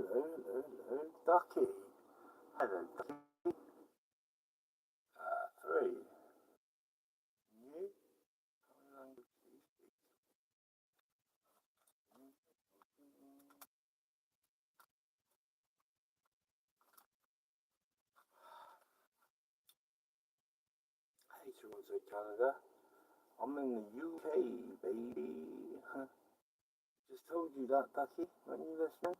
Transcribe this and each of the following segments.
Ducky. Hello, Ducky. 3. You? How language do you speak? Hey, Toronto, Canada. I'm in the UK, baby. Just told you that, Ducky. Weren't you listening?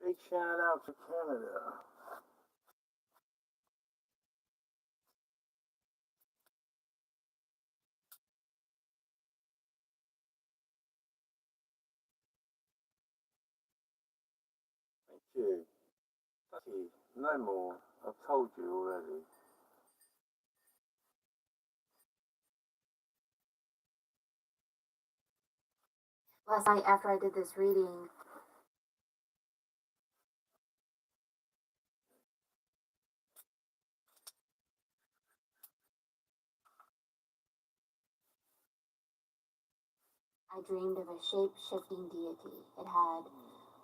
Big shout out to Canada. Thank you. Ducky, no more. I've told you already. Last night after I did this reading, I dreamed of a shape-shifting deity. It had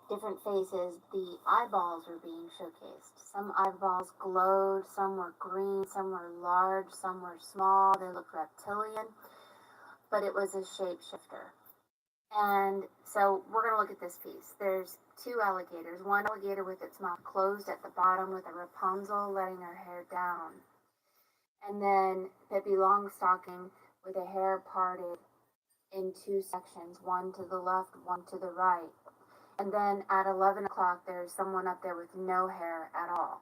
different faces. The eyeballs were being showcased. Some eyeballs glowed, some were green, some were large, some were small. They looked reptilian, but it was a shapeshifter. And so we're going to look at this piece. There's 2 alligators. One alligator with its mouth closed at the bottom with a Rapunzel letting her hair down. And then Pippi Longstocking with her hair parted in 2 sections, one to the left, one to the right. And then at 11 o'clock, there's someone up there with no hair at all.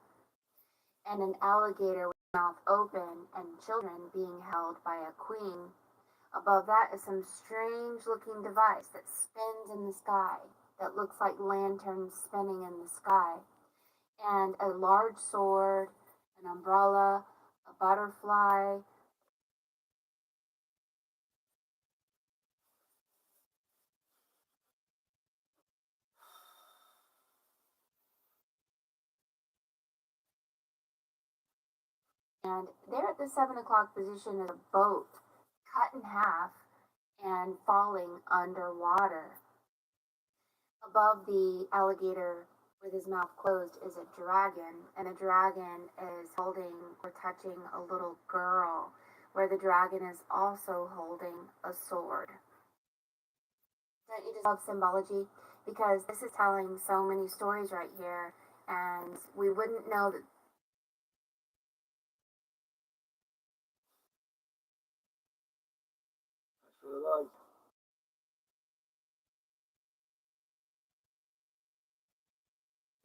And an alligator with its mouth open and children being held by a queen. Above that is some strange looking device that spins in the sky, that looks like lanterns spinning in the sky. And a large sword, an umbrella, a butterfly. And there at the 7 o'clock position is a boat cut in half and falling underwater. Above the alligator with his mouth closed is a dragon, and a dragon is holding or touching a little girl, where the dragon is also holding a sword. Don't you just love symbology? Because this is telling so many stories right here, and we wouldn't know that. That's what I like.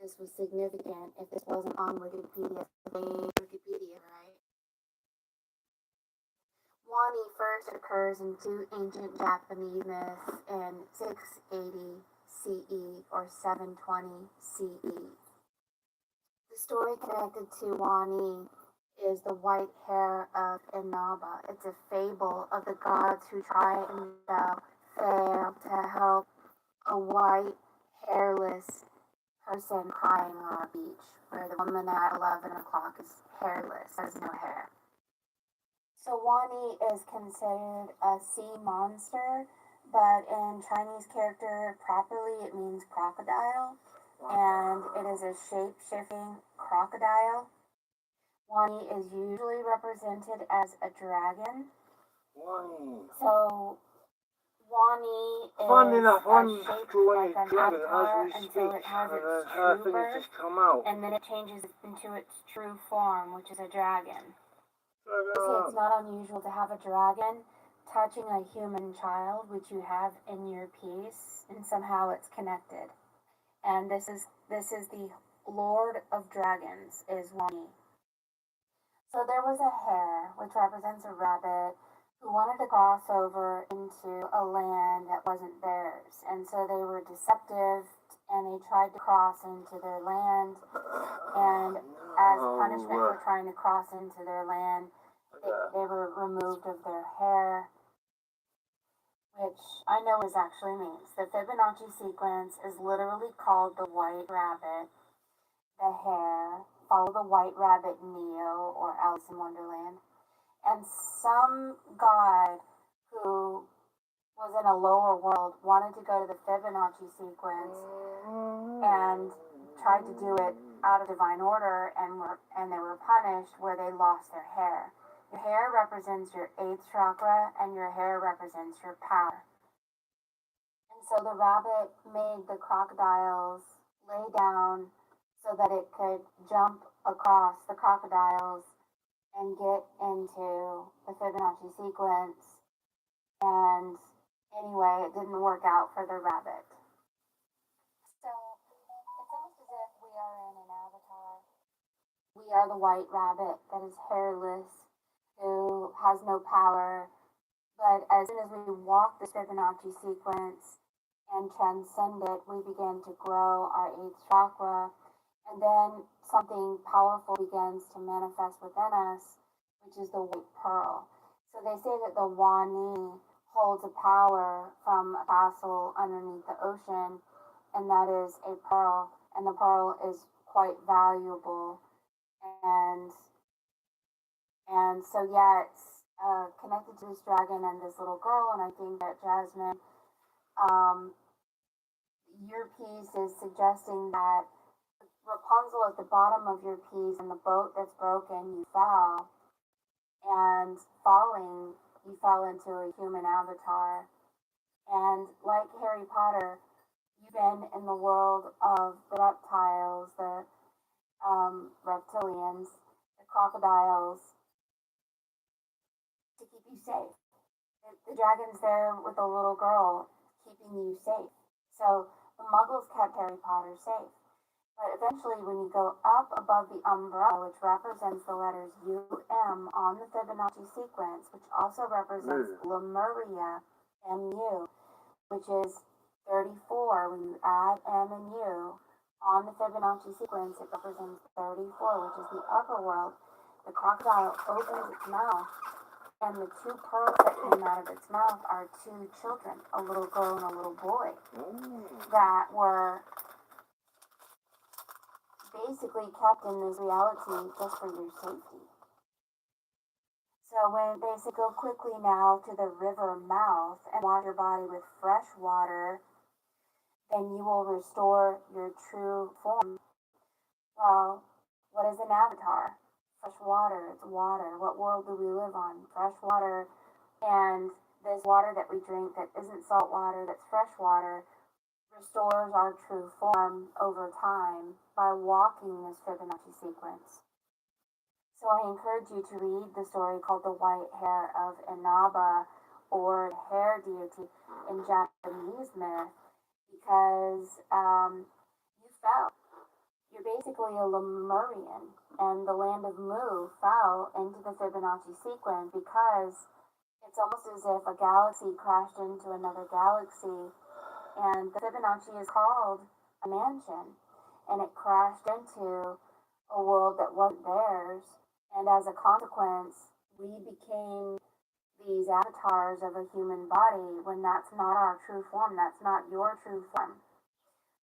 This was significant if this wasn't on Wikipedia. Wikipedia, right? Wani first occurs in 2 ancient Japanese myths in 680 CE or 720 CE. The story connected to Wani is the white hair of Inaba. It's a fable of the gods who try and fail to help a white, hairless person crying on a beach, where the woman at 11 o'clock is hairless, has no hair. So Wani is considered a sea monster, but in Chinese character properly it means crocodile, and it is a shape-shifting crocodile. Wani is usually represented as a dragon. Wani. So Wani is Funny enough, I'm shaped drawing like a dragon avatar as we until speak, it has and its her true thing has birth, just come out. and then it changes into its true form, which is a dragon. So, See, it's not unusual to have a dragon touching a human child, which you have in your piece, and somehow it's connected. And this is the Lord of Dragons, is Wani. So there was a hare, which represents a rabbit, who wanted to cross over into a land that wasn't theirs. And so they were deceptive, and they tried to cross into their land. And as punishment for trying to cross into their land, they were removed of their hair, which I know is actually means. The Fibonacci sequence is literally called the white rabbit, the hare, follow the white rabbit Neo or Alice in Wonderland, and some god who was in a lower world wanted to go to the Fibonacci sequence and tried to do it out of divine order, and they were punished where they lost their hair. Your hair represents your 8th chakra, and your hair represents your power. And so the rabbit made the crocodiles lay down so that it could jump across the crocodiles and get into the Fibonacci sequence. And anyway, it didn't work out for the rabbit. So it's almost as if we are in an avatar. We are the white rabbit that is hairless, who has no power. But as soon as we walk the Fibonacci sequence and transcend it, we begin to grow our 8th chakra. And then something powerful begins to manifest within us, which is the white pearl. So they say that the Wani holds a power from a castle underneath the ocean, and that is a pearl. And the pearl is quite valuable. And so, yeah, it's connected to this dragon and this little girl. And I think that Jasmine, your piece is suggesting that Rapunzel at the bottom of your piece and the boat that's broken, you fell. And falling, you fell into a human avatar. And like Harry Potter, you've been in the world of the reptiles, the reptilians, the crocodiles, to keep you safe. The dragon's there with a little girl, keeping you safe. So the muggles kept Harry Potter safe. But eventually, when you go up above the umbrella, which represents the letters UM on the Fibonacci sequence, which also represents Lemuria, MU, which is 34. When you add M and U on the Fibonacci sequence, it represents 34, which is the upper world. The crocodile opens its mouth, and the 2 pearls that came out of its mouth are 2 children, a little girl and a little boy, that were basically kept in this reality just for your safety. So when they say go quickly now to the river mouth and wash your body with fresh water, then you will restore your true form. Well, what is an avatar? Fresh water, it's water. What world do we live on? Fresh water. And this water that we drink that isn't salt water, that's fresh water, restores our true form over time by walking this Fibonacci sequence. So I encourage you to read the story called The White Hare of Inaba, or Hare Deity in Japanese myth, because you fell. You're basically a Lemurian, and the land of Mu fell into the Fibonacci sequence because it's almost as if a galaxy crashed into another galaxy. And the Fibonacci is called a mansion, and it crashed into a world that wasn't theirs. And as a consequence, we became these avatars of a human body when that's not our true form, that's not your true form.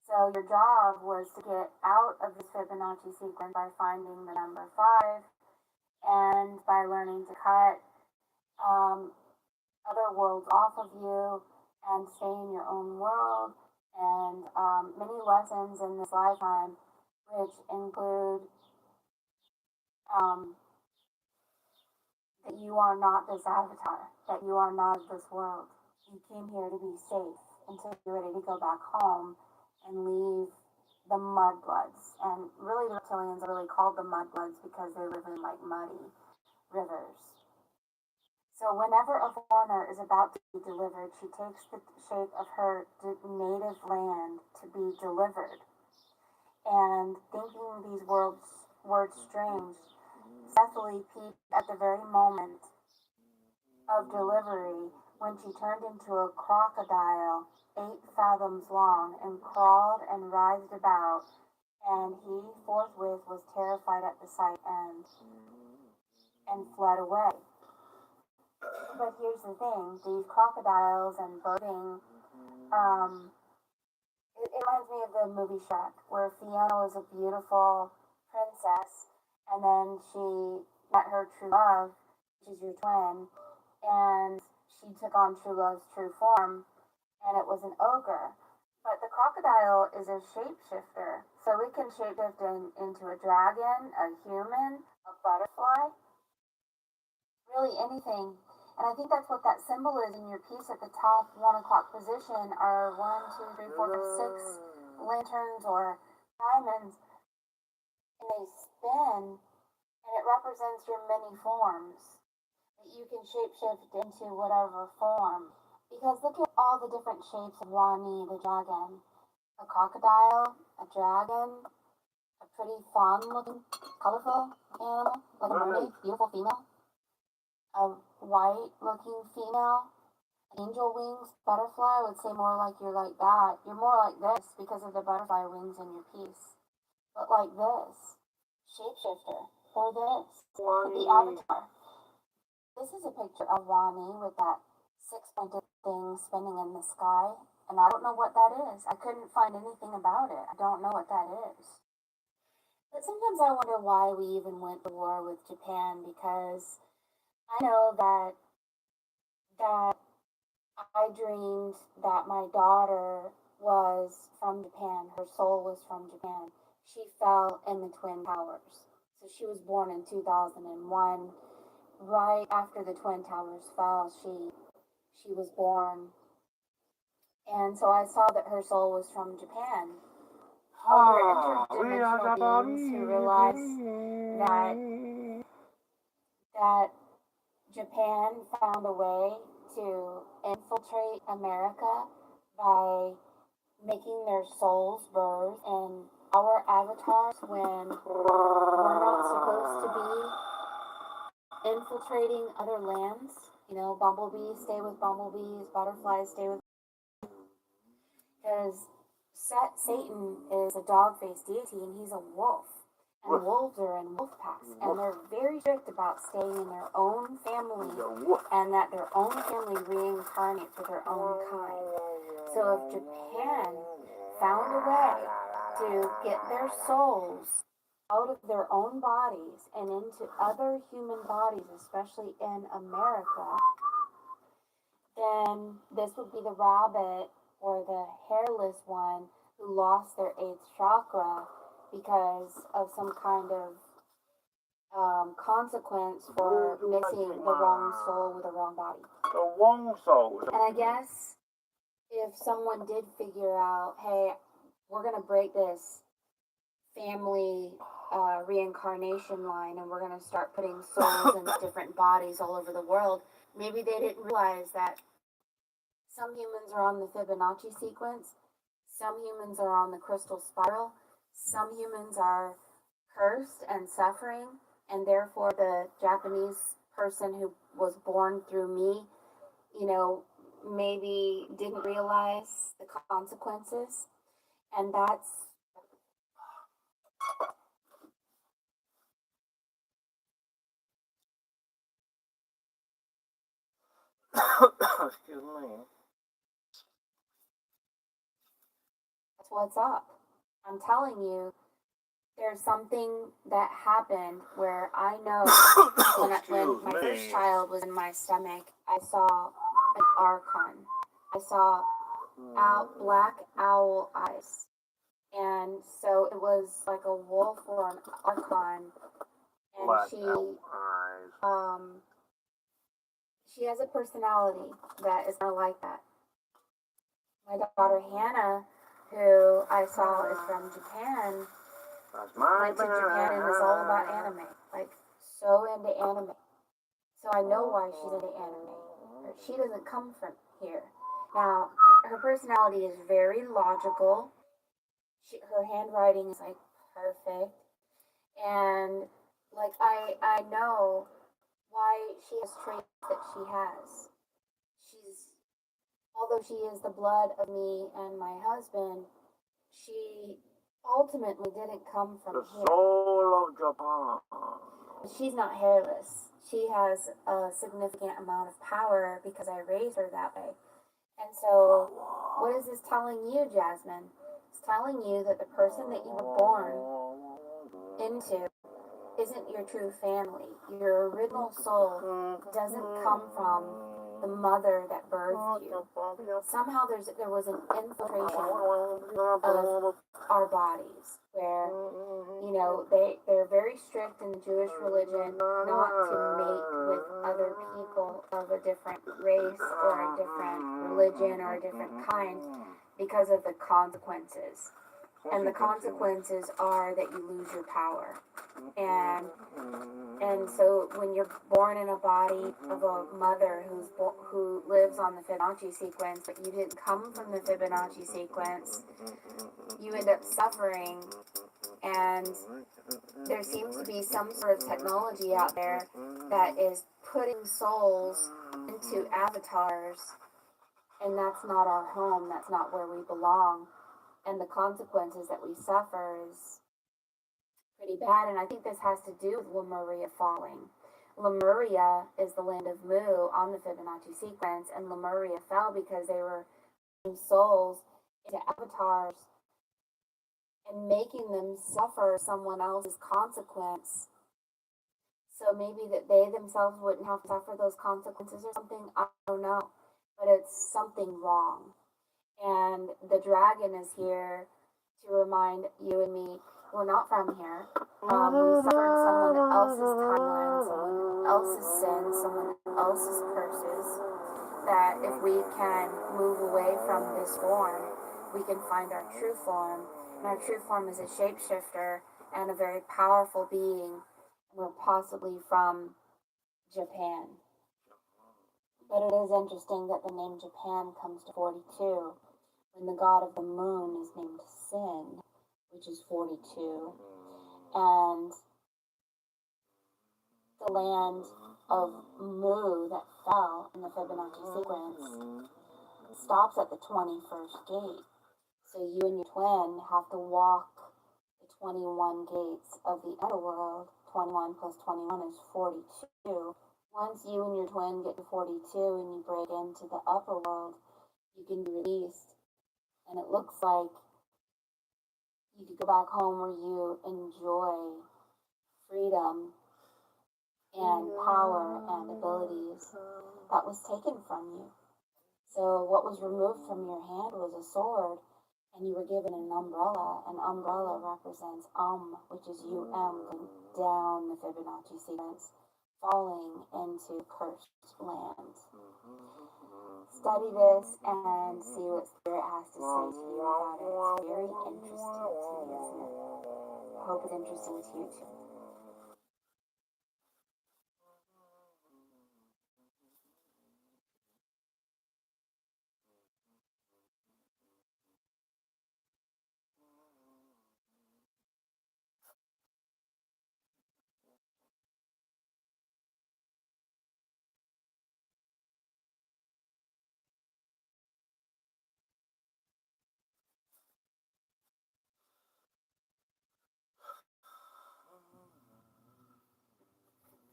So your job was to get out of this Fibonacci sequence by finding the number 5 and by learning to cut other worlds off of you and stay in your own world, and many lessons in this lifetime, which include that you are not this avatar, that you are not of this world. You came here to be safe until you're ready to go back home and leave the mudbloods. And really, the reptilians are really called the mudbloods because they live in like muddy rivers. So whenever a foreigner is about to be delivered, she takes the shape of her native land to be delivered. And thinking these words strange, Cecily peeped at the very moment of delivery when she turned into a crocodile 8 fathoms long and crawled and writhed about, and he forthwith was terrified at the sight and fled away. But here's the thing, these crocodiles and birding, it reminds me of the movie Shrek, where Fiona was a beautiful princess, and then she met her true love, which is your twin, and she took on true love's true form, and it was an ogre. But the crocodile is a shapeshifter, so it can shapeshift into a dragon, a human, a butterfly, really anything. And I think that's what that symbol is in your piece at the top 1 o'clock position are 1, 2, 3, 4, 5, 6 lanterns or diamonds, and they spin, and it represents your many forms that you can shapeshift into whatever form. Because look at all the different shapes of Wani, the dragon. A crocodile, a dragon, a pretty fawn-looking, colorful animal, like a mermaid, beautiful female, a white-looking female, angel wings, butterfly. I would say more like you're like that. You're more like this because of the butterfly wings in your piece. But like this, shapeshifter, or this, the avatar. This is a picture of Wani with that six-pointed thing spinning in the sky. And I don't know what that is. I couldn't find anything about it. I don't know what that is. But sometimes I wonder why we even went to war with Japan, because I know that I dreamed that my daughter was from Japan. Her soul was from Japan. She fell in the Twin Towers. So she was born in 2001. Right after the Twin Towers fell, she was born. And so I saw that her soul was from Japan. Other interdimensional beings who realized that Japan found a way to infiltrate America by making their souls birth in our avatars when we're not supposed to be infiltrating other lands. You know, bumblebees stay with bumblebees, butterflies stay with. Because Satan is a dog-faced deity and he's a wolf. And wolves are in wolf packs. And they're very strict about staying in their own family and that their own family reincarnate for their own kind. So if Japan found a way to get their souls out of their own bodies and into other human bodies, especially in America, then this would be the rabbit or the hairless one who lost their 8th chakra because of some kind of consequence for mixing the wrong soul with the wrong body. The wrong soul. And I guess if someone did figure out, hey, we're going to break this family reincarnation line and we're going to start putting souls in different bodies all over the world, maybe they didn't realize that some humans are on the Fibonacci sequence, some humans are on the crystal spiral, some humans are cursed and suffering, and therefore the Japanese person who was born through me, you know, maybe didn't realize the consequences. And that's excuse me. That's what's up. I'm telling you, there's something that happened where I know when my first child was in my stomach, I saw an archon. I saw black owl eyes. And so it was like a wolf or an archon. And she has a personality that is not like that. My daughter Hannah, who I saw is from Japan, went to Japan and is all about anime. Like, so into anime. So I know why she's into anime. She doesn't come from here. Now, her personality is very logical. Her handwriting is like perfect. And like I know why she has traits that she has. Although she is the blood of me and my husband, she ultimately didn't come from here. The soul of Japan. She's not hairless. She has a significant amount of power because I raised her that way. And so, what is this telling you, Jasmine? It's telling you that the person that you were born into isn't your true family. Your original soul doesn't come from the mother that birthed you. Somehow there was an infiltration of our bodies where, you know, they're very strict in the Jewish religion not to mate with other people of a different race or a different religion or a different kind because of the consequences. And the consequences are that you lose your power. And so when you're born in a body of a mother who lives on the Fibonacci sequence, but you didn't come from the Fibonacci sequence, you end up suffering. And there seems to be some sort of technology out there that is putting souls into avatars, and that's not our home. That's not where we belong. And the consequences that we suffer is pretty bad. And I think this has to do with Lemuria falling. Lemuria is the land of Mu on the Fibonacci sequence, and Lemuria fell because they were putting souls into avatars and making them suffer someone else's consequence. So maybe that they themselves wouldn't have to suffer those consequences or something. I don't know. But it's something wrong. And the dragon is here to remind you and me, we're not from here. We suffered someone else's timeline, someone else's sin, someone else's curses. That if we can move away from this form, we can find our true form. And our true form is a shapeshifter and a very powerful being. We're possibly from Japan. But it is interesting that the name Japan comes to 42. When the god of the moon is named Sin, which is 42, and the land of Mu that fell in the Fibonacci sequence stops at the 21st gate. So you and your twin have to walk the 21 gates of the underworld. 21 plus 21 is 42. Once you and your twin get to 42 and you break into the upper world, you can be released. And it looks like you could go back home where you enjoy freedom and power and abilities that was taken from you. So what was removed from your hand was a sword, and you were given an umbrella. An umbrella represents which is going down the Fibonacci sequence, falling into cursed land. Study this and see what Spirit has to say to you about it. It's very interesting to me, isn't it? I hope it's interesting to you too.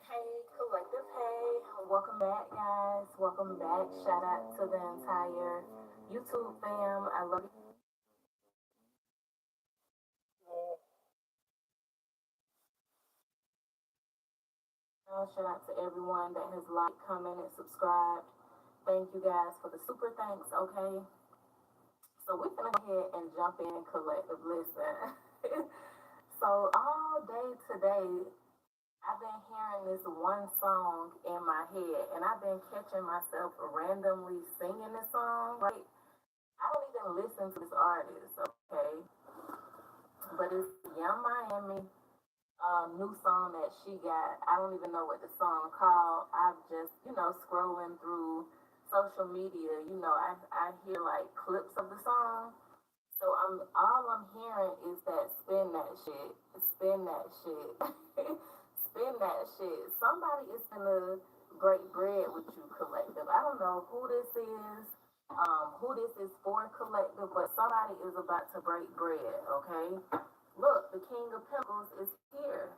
Hey, collective, hey. Welcome back, guys. Welcome back. Shout out to the entire YouTube fam. I love you. Shout out to everyone that has liked, commented, subscribed. Thank you guys for the super thanks, okay? So we're gonna go ahead and jump in collective. Listen. So all day today, I've been hearing this one song in my head, and I've been catching myself randomly singing this song. Right? I don't even listen to this artist, okay? But it's Young Miami, new song that she got. I don't even know what the song called. I'm just, scrolling through social media. I hear like clips of the song. So all I'm hearing is that spin that shit, spin that shit, spin that shit. Somebody is gonna break bread with you, collective. I don't know who this is, who this is for, collective, but somebody is about to break bread. Okay, look, the King of Pentacles is here.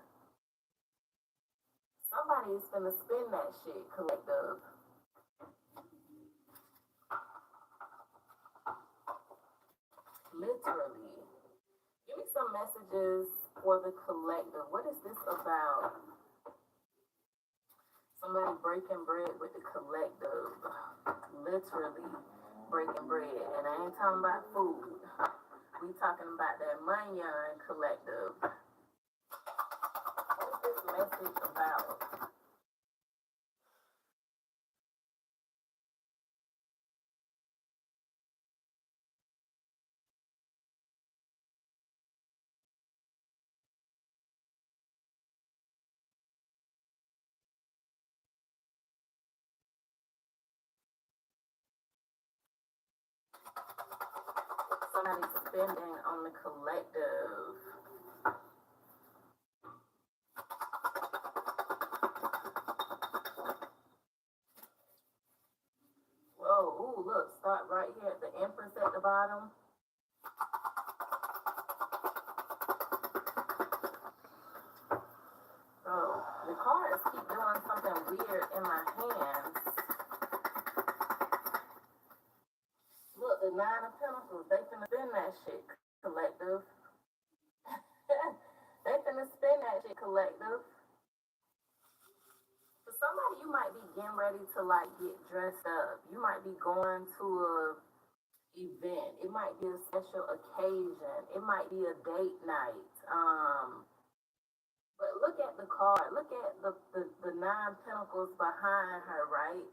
Somebody is gonna spin that shit, collective. Literally. some messages for the collective. What is this about? Somebody breaking bread with the collective. Literally breaking bread. And I ain't talking about food. We talking about that money collective. What is this message about? Somebody's spending on the collective. Whoa, ooh, look, start right here at the Empress at the bottom. Oh, the cards keep doing something weird in my hands. Look, the Nine of Pentacles, they finna spend that shit, collective. They finna spend that shit, collective. For somebody, you might be getting ready to like get dressed up. You might be going to a event. It might be a special occasion. It might be a date night. But look at the card. Look at the Nine Pentacles behind her, right?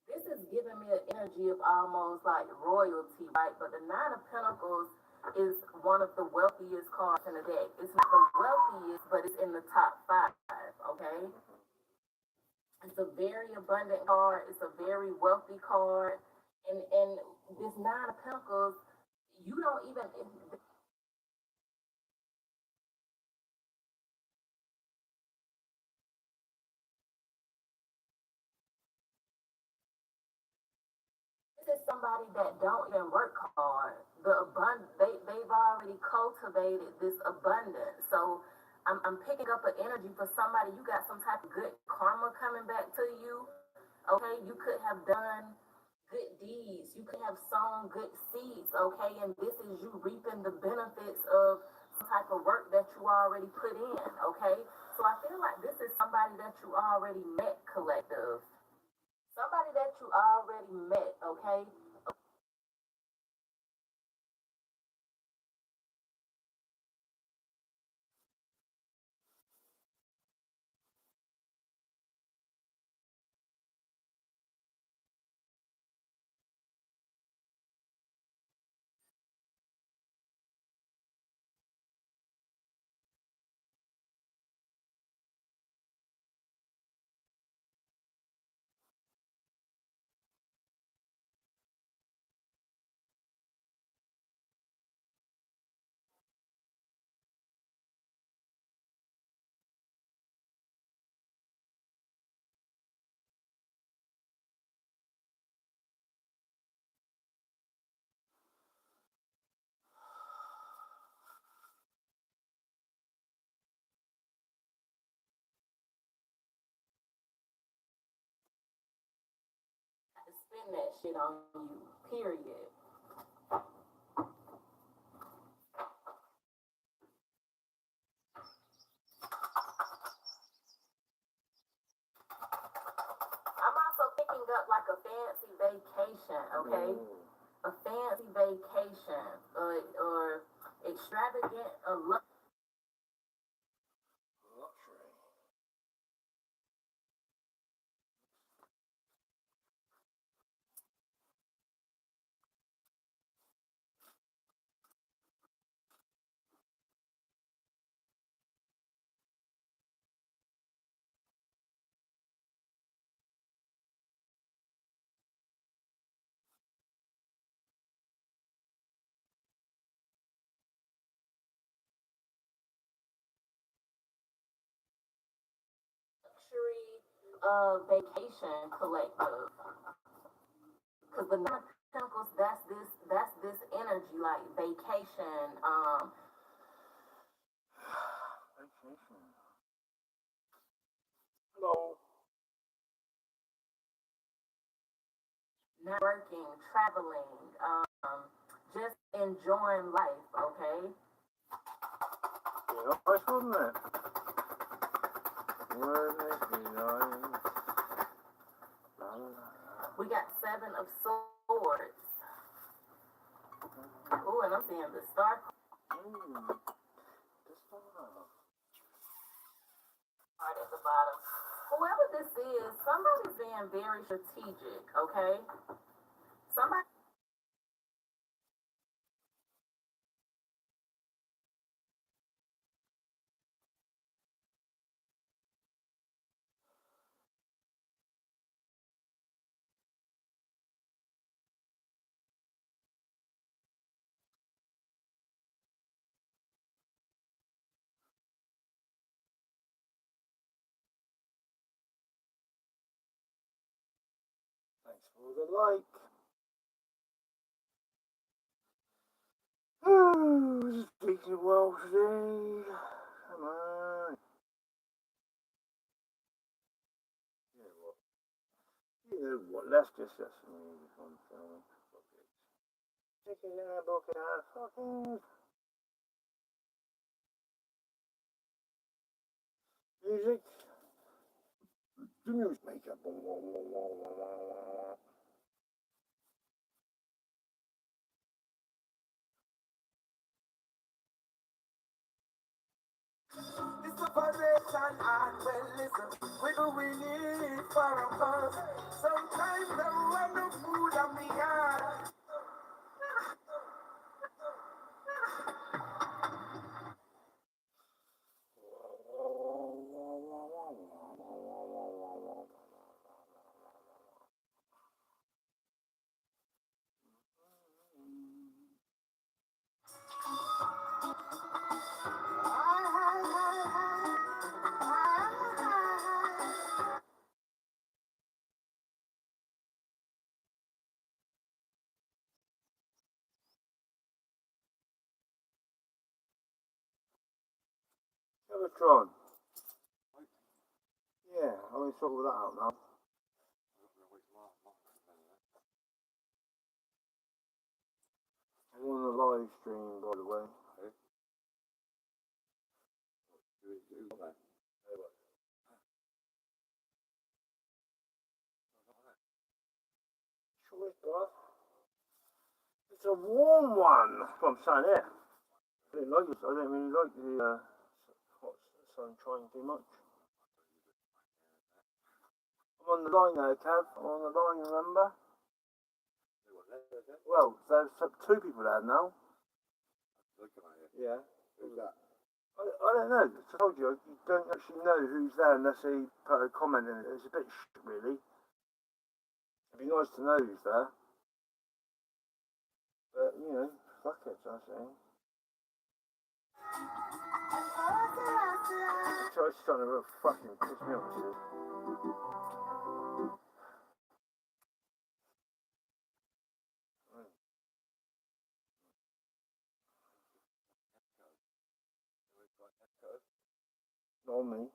This is giving me an energy of almost like royalty, right? But the Nine of Pentacles is one of the wealthiest cards in the deck. It's not the wealthiest, but it's in the top 5, okay? It's a very abundant card. It's a very wealthy card. And this Nine of Pentacles, you don't even... This is somebody that don't even work hard. They've already cultivated this abundance. So I'm picking up an energy for somebody. You got some type of good karma coming back to you. Okay, you could have done good deeds. You could have sown good seeds. Okay, and this is you reaping the benefits of some type of work that you already put in. Okay, so I feel like this is somebody that you already met, collective. Somebody that you already met, okay? To spend that shit on you, period. I'm also picking up like a fancy vacation, okay? A fancy vacation or extravagant, a luxury. Vacation collective. Because the Nine of Pentacles, that's this energy, like vacation, Vacation. Hello. not working, traveling, just enjoying life, okay? Yeah, nice, wasn't it? Wouldn't it be nice? La, la, la. We got Seven of Swords. Ooh, and I'm seeing the Star The star. card at the bottom. Whoever this is, somebody's being very strategic, okay? Somebody. Thanks for the like. Oh, this is speaking well today. Come on. You know what? Let's just set some music on film. Fuck it. Chicken in a bucket and fucking music. The news maker. This operation and well listen, we do we need for a cause. Sometimes I run the food on me yard. Electron. Yeah, I will sort that out now. I'm on the live stream, by the way. Sure is, brother. It's a warm one. That's what I'm saying here. I didn't like it. I don't really like the hot sunshine too much. I'm on the line now, Cav. I'm on the line, remember? Well, there's two people there now. Yeah. Who's that? I don't know. I told you, you don't actually know who's there unless they put a comment in it. It's a bit shit, really. It'd be nice to know who's there. But, you know, fuck it, I say. It's trying to fucking piss me off, dude. Not on me.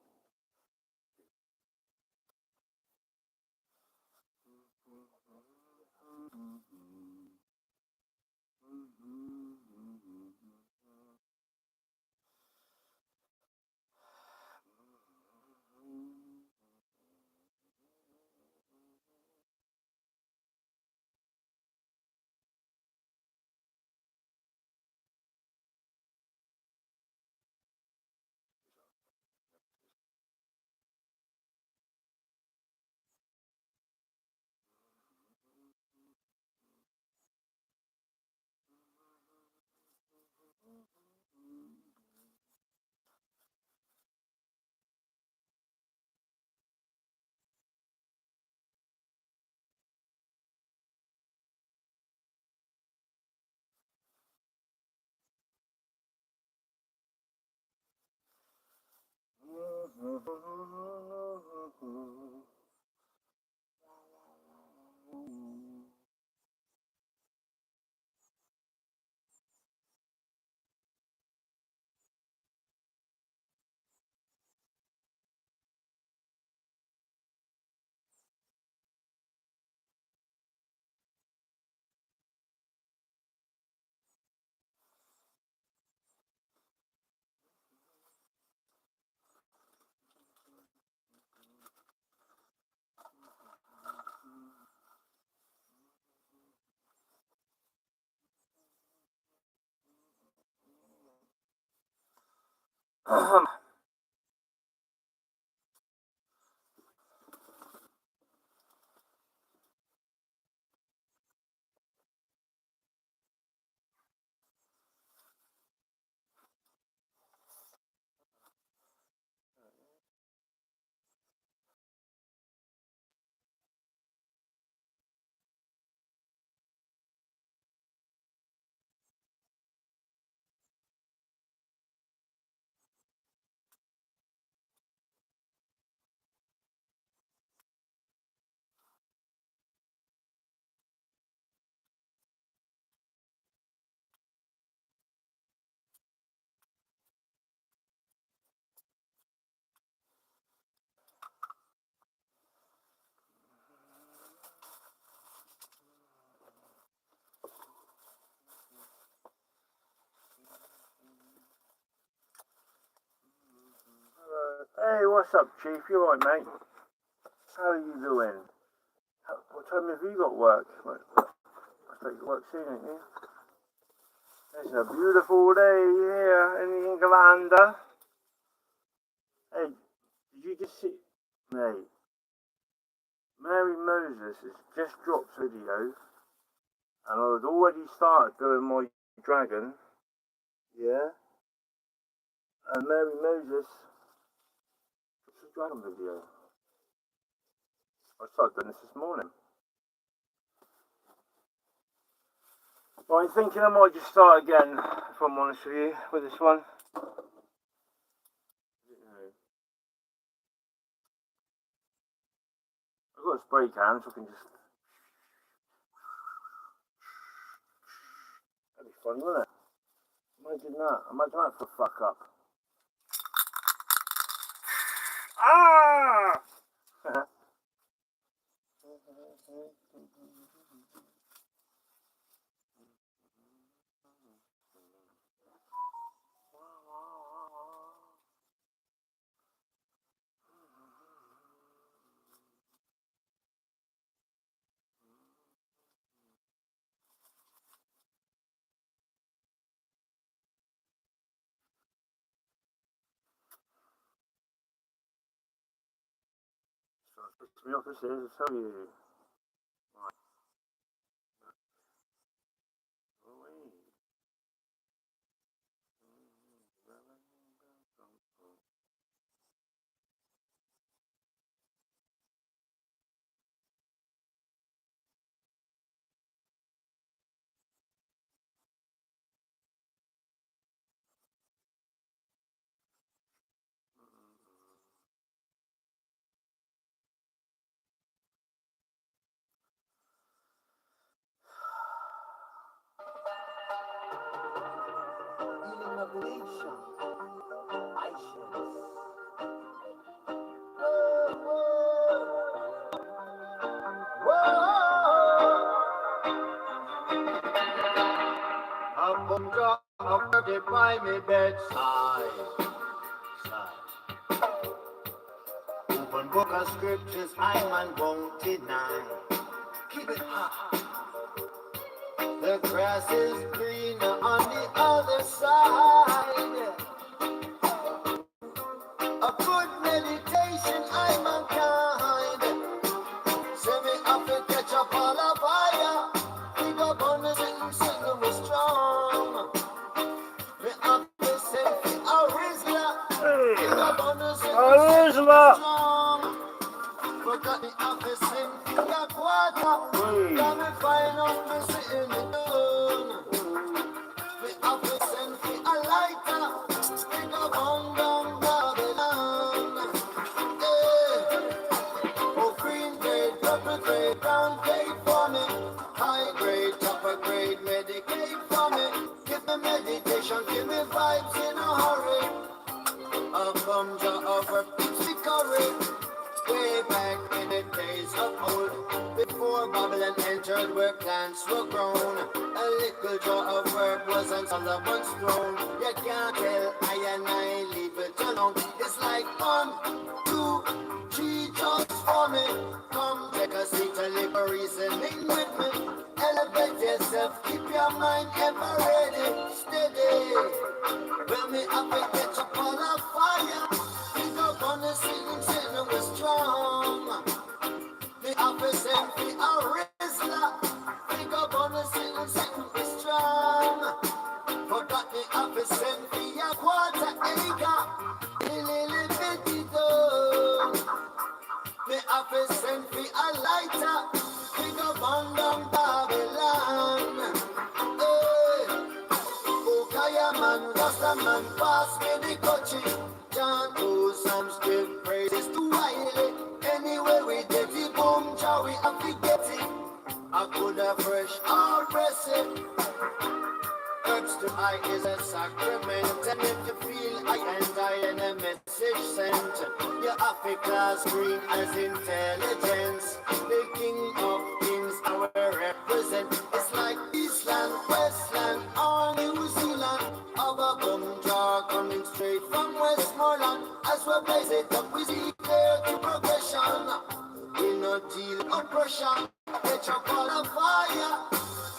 Hey, what's up, Chief? You alright, mate? How are you doing? What time have you got work? I think you work soon, ain't you? It's a beautiful day here in England. Hey, did you just see... Mate, Mary Moses has just dropped video, and I had already started doing my dragon. Yeah? And Mary Moses... What's the dragon video? I started doing this morning. Well, I'm thinking I might just start again, if I'm honest with you, with this one. I've got a spray can, so I can just... That'd be fun, wouldn't it? Imagine that for fuck up. Ah! So, me off this is, I'll tell you. Right. Illumination. A bunga of dirty by me bedside. Open book of scriptures, I man won't deny. Keep it hot. The grass is greener on the other side. A good meditation, I mankind. Send me up to catch up all a fire. Pick up on the sitting was strong. Me up to send me a Rizla. Pick up on the sitting was strong. But got me up to send me a quarter. Got me find out me sitting me down. Me up to send me a lighter. Pick up on down Babylon. Oh, green grade, purple grade, brown grade for me. High grade, upper grade, Medicaid for me. Give me meditation, give me vibes in a hurry. A bumja of a pixie curry. Way back in the days of old, before Babylon entered where plants were grown. A little jar of herb was on Solomon's throne. You can't tell I leave it alone. It's like 1, 2, 3 just for me. Come take a seat and live a reasoning with me. Elevate yourself, keep your mind ever ready, steady. When me up and catch up all up. Rasta man pass me the coaching. John do some still praises to Wiley. Anyway we get the boom, chow we have to get it. I could have fresh or pressing. Herbs to I is a sacrament, and if you feel I in a message sent, your Africa's green as intelligence. The king of kings, our represent. It's like Eastland, Westland, or New Zealand. Our bum jar coming straight from Westmoreland. As we blaze it up, we see clear to progression. We no deal oppression. Get your call of fire.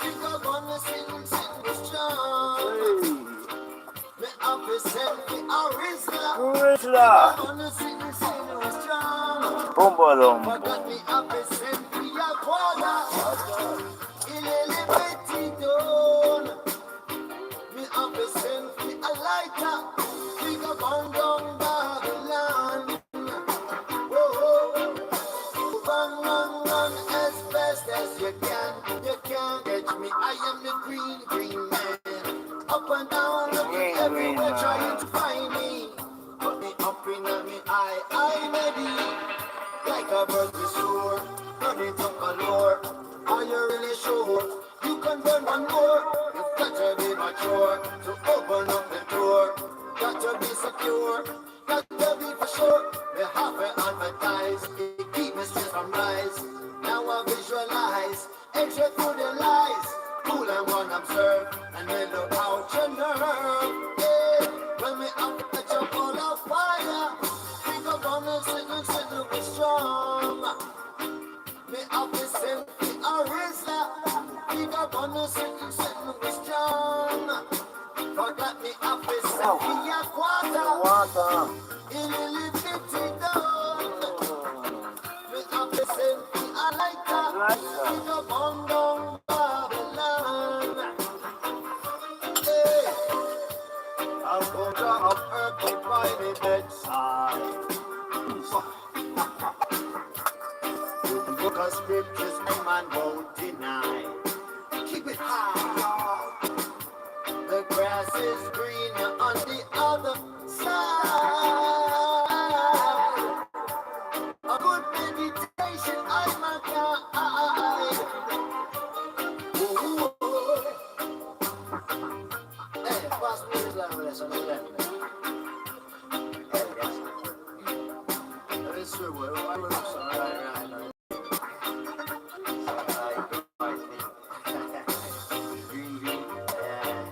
Think I'm gonna sing strong. Me up a selfie, Rizla. I'm gonna sing strong. Bombadom. But got me up a selfie, a quarter. Ilele petit don. Me up a selfie, a lighter. Think I'm on down Babylon. Whoa. Run as fast as you can. You can't catch me. I am the green man. Up and down, looking everywhere, trying to find me. Put me up in me I ready. Like a bird to soar, burn it up galore. Are you really sure you can burn one more? You've got to be mature to open up the door. Got to be secure, got to be for sure. They have to advertise, it keep me straight from rise. Now I visualize, extra through the lies. Cool and one observe, and mellow out your nerve. Yeah, when me up at your ball of fire, think of on the signal be strong. Me up the selfie, a Rizla. Think of on the signal be strong. But let me up the selfie, a quarter. Illy bitty down. Me up the selfie, a lighter. Think of on down Babylon. Hey, I'll go down up earth by the bedside. The book of scriptures, no man won't deny. Keep it high. The grass is greener on the other side. A good meditation, I might guide. Hey, pass me this revelation, Hey, yes. That is true, I will right. Green, yeah.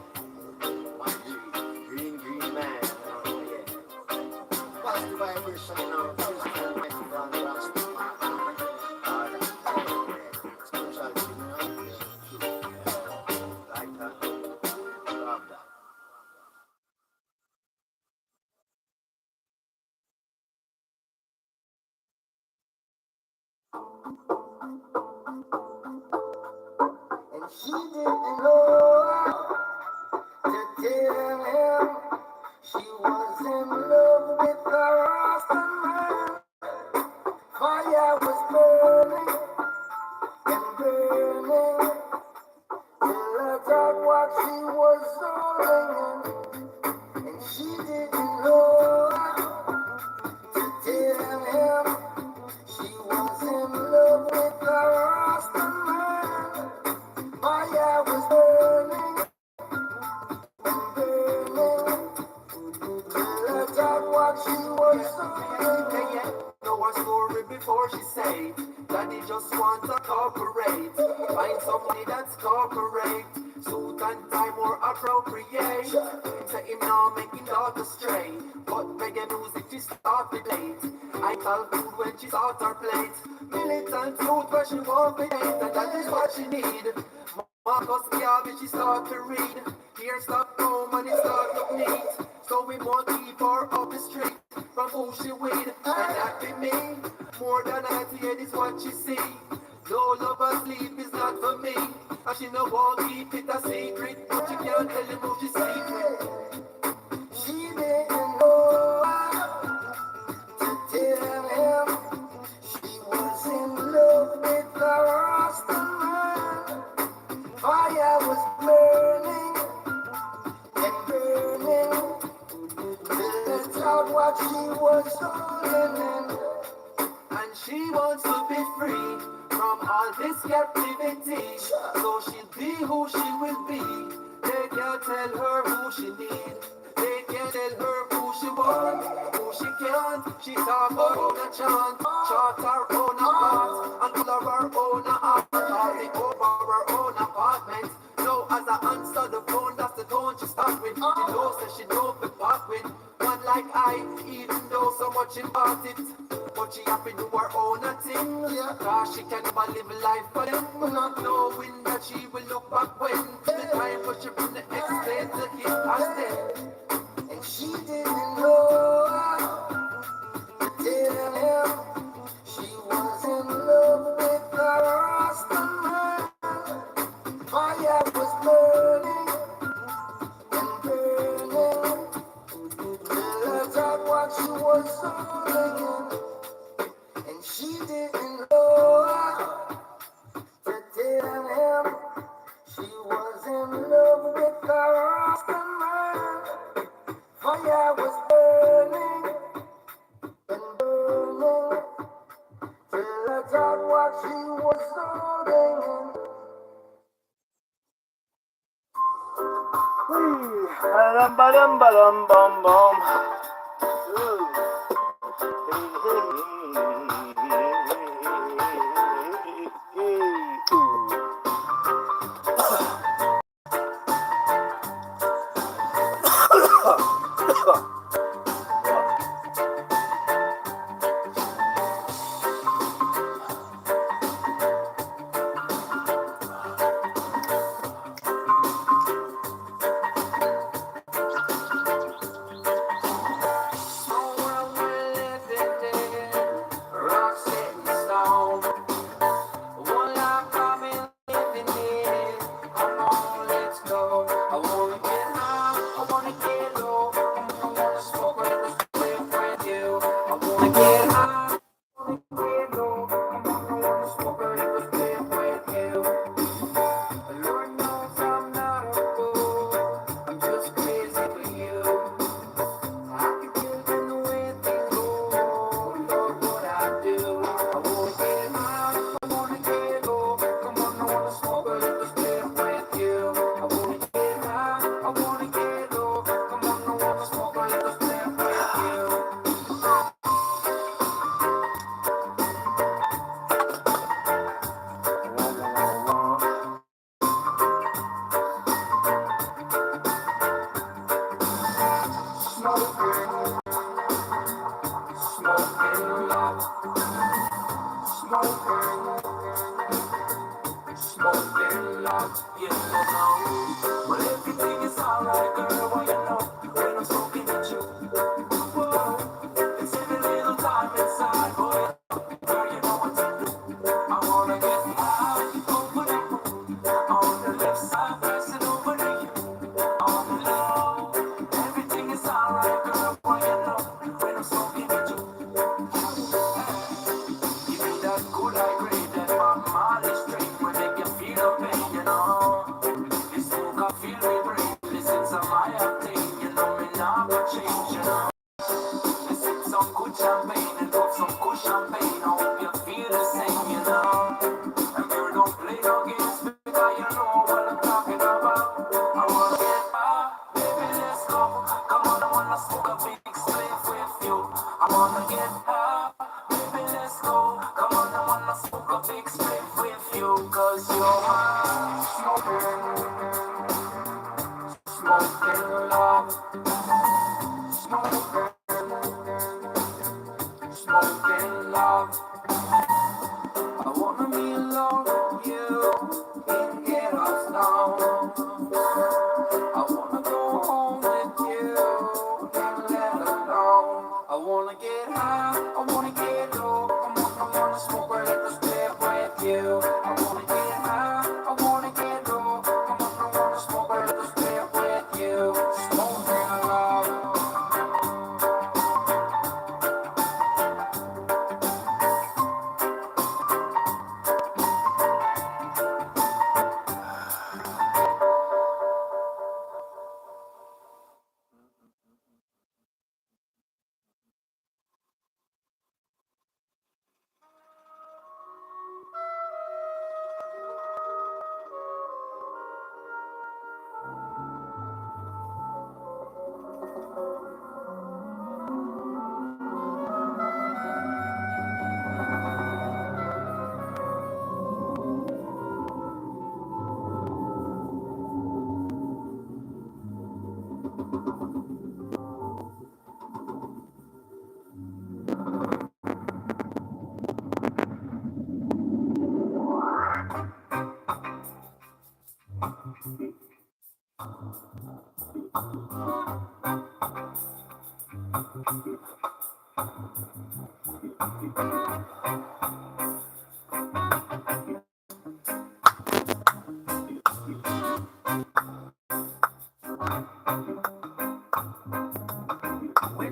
Green man. Oh, yeah. Positive vibration, you know. Physical, mental, and rasta. Spirituality, you know. Like that. Love that. And she didn't know to tell him she was in love with the Rasta man. Fire was burning and burning till I thought what she was holding. And she didn't know to tell him she was in love with the Rasta man. Fire was burning and burning till I thought what she was holding. Know her story before she say Daddy just want to cooperate. Find somebody that's cooperate. Suit and time more appropriate. Say him now making daughter stray. But reggae music she started late. I call food when she start her plate. Militant youth where she won't be late. And that is what she need. Marcus Garvey she start to read. Here stop home and it start look neat. So we won't keep her up the street from who she with. And that be me. More than 98 is what she see. No love or sleep is not for me. And she no won't keep it a secret. But she can't tell him who she sleep with. She didn't know to tell him she was in love with the Rasta man. Fire was burning and burning. what she was holding in. And she wants to be free from all this captivity. So she'll be who she will be. They can't tell her who she needs. They can't tell her who she wants, who she can't. She talk her own a chant, chart her own apart, and color her own art, party over her own apartment. So as I answer the phone, that's the tone she start with. She knows that she don't be part with one like I, even though so much about it. But she happy do her own thing, cause she can never live life for them, not knowing that she will look back when the time for she bring the explain to him as them. And she didn't know, telling him she was in love with the Rasta man. Fire was burning and burning, till I thought what she was holding. And she didn't know, to tell him she was in love with the Rasta man. Fire was burning and burning, till I thought what she was holding. Ba-dum, ba-dum, ba-dum, bum, bum. Ooh. When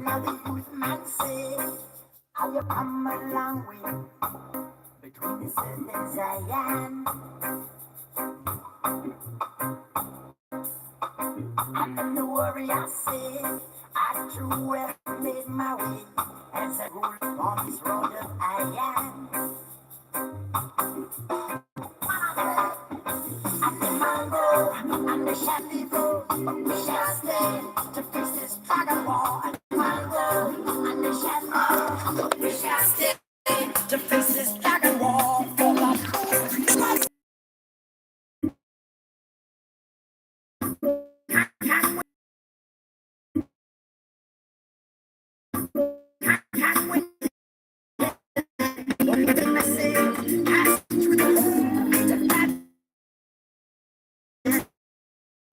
all the youth man say, how you come a long way between the earth and Zion. And the warrior say, I too well made my way as I roll on this road of iron. And the mango and the shanty go, we shall stay to face this dragon war. And the mango and the shanty, we shall stay to face this dragon war. For the can win